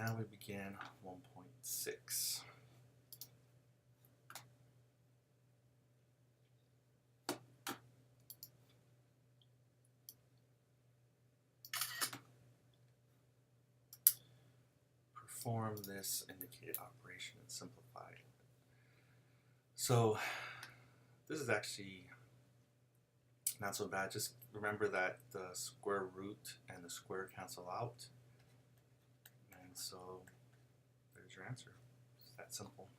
now we begin 1.6. Perform this indicated operation and simplify it. So this is actually not so bad. Just remember that the square root and the square cancel out. And so there's your answer. It's that simple.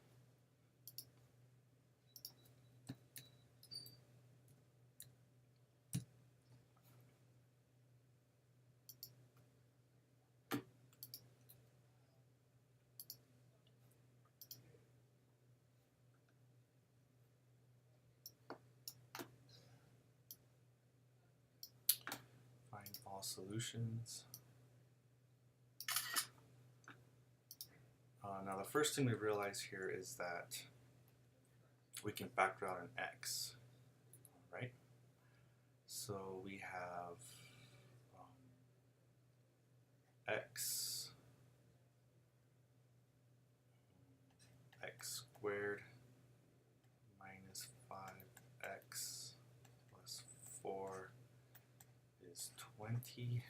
Find all solutions. Now the first thing we realize here is that we can factor out an x, right? So we have x squared minus 5x plus 4 is 20.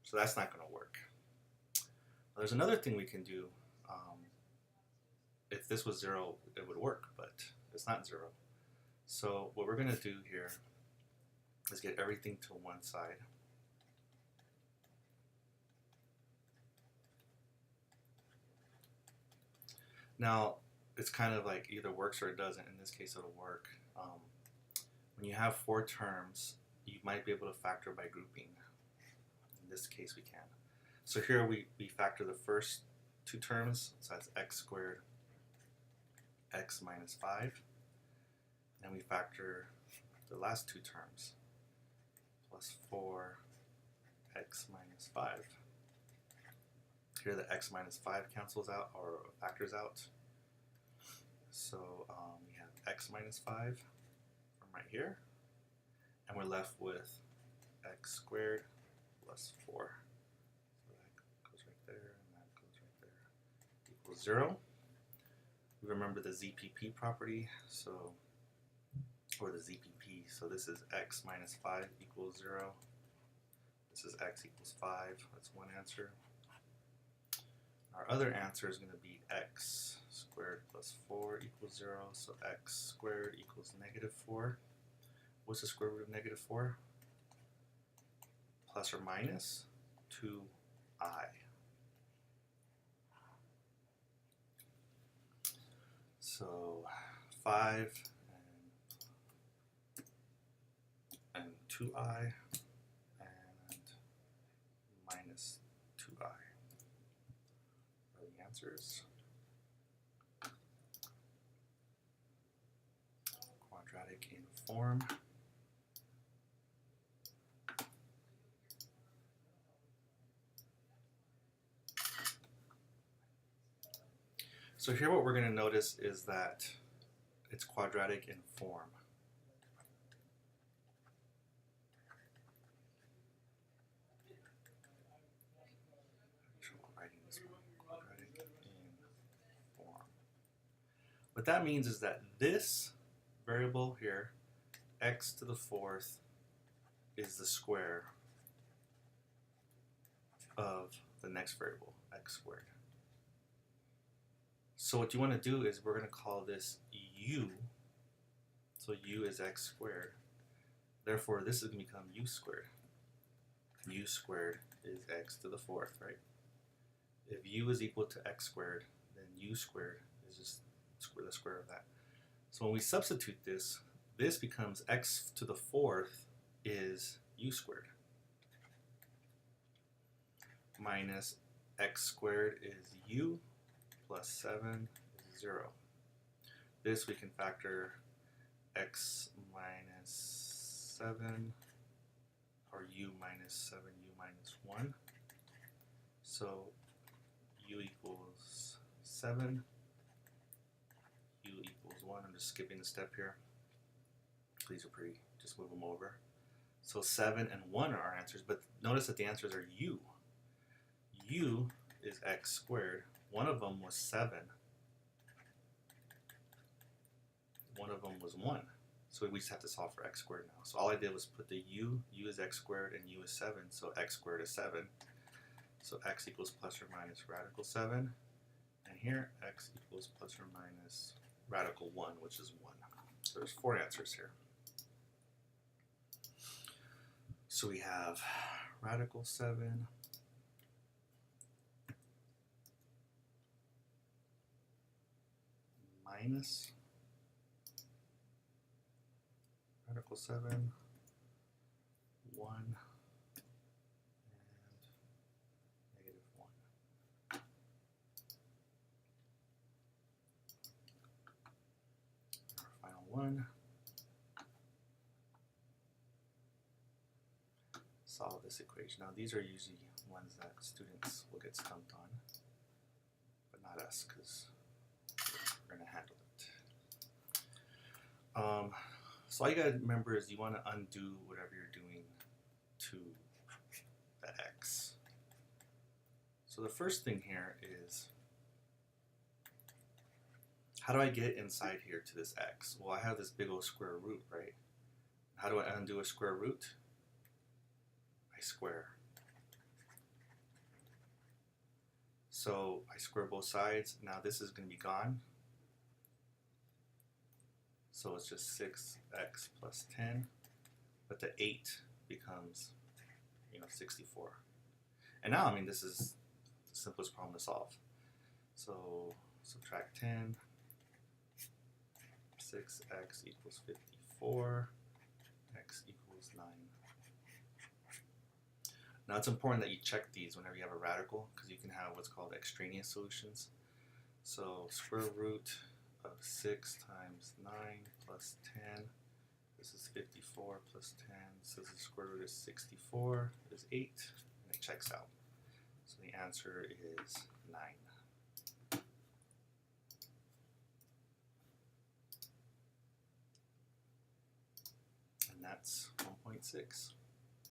So that's not going to work. There's another thing we can do. If this was 0, it would work, but it's not 0. So what we're going to do here is get everything to one side. Now, it's kind of like either works or it doesn't. In this case, it'll work. When you have 4 terms, you might be able to factor by grouping. In this case, we can. So here we factor the first 2 terms, so that's x squared, x minus 5. And we factor the last 2 terms, plus 4, x minus 5. Here the x minus 5 cancels out, or factors out. So we have x minus 5 from right here, and we're left with x squared plus 4. So that goes right there, and that goes right there. Equals 0. We remember the ZPP property, so, or the ZPP, so this is x minus 5 equals 0. This is x equals 5. That's one answer. Our other answer is going to be x squared plus 4 equals 0, so x squared equals negative 4. What's the square root of negative 4? Plus or minus 2i. So 5 and 2i and minus 2i are the answers. Quadratic in form. So here what we're going to notice is that it's quadratic in form. Writing this one. Quadratic in form. What that means is that this variable here, x to the 4th, is the square of the next variable, x squared. So what you want to do is we're going to call this u. So u is x squared. Therefore, this is going to become u squared. U squared is x to the 4th, right? If u is equal to x squared, then u squared is just the square of that. So when we substitute this, this becomes x to the 4th is u squared minus x squared is u plus 7 is 0. This we can factor x minus 7, or u minus 7, u minus 1. So u equals 7, u equals 1. I'm just skipping a step here. These are pretty, just move them over. So 7 and 1 are our answers, but notice that the answers are u. U is x squared. One of them was 7. One of them was 1. So we just have to solve for x squared now. So all I did was put the u is x squared, and u is 7, so x squared is 7. So x equals plus or minus radical 7. And here, x equals plus or minus radical 1, which is 1. So there's 4 answers here. So we have radical 7 minus radical 7, 1, and negative 1. Our final one. Solve this equation. Now these are usually ones that students will get stumped on, but not us, because we're going to handle it. So all you got to remember is you want to undo whatever you're doing to the x. So the first thing here is, how do I get inside here to this x? Well, I have this big old square root, right? How do I undo a square root? I square. So I square both sides. Now this is going to be gone. So it's just 6x plus 10, but the 8 becomes, 64. And now, this is the simplest problem to solve. So subtract 10, 6x equals 54, x equals 9. Now it's important that you check these whenever you have a radical, because you can have what's called extraneous solutions. So square root of 6 times 9 plus 10, this is 54 plus 10, so the square root of 64 is 8, and it checks out. So the answer is 9. And that's 1.6.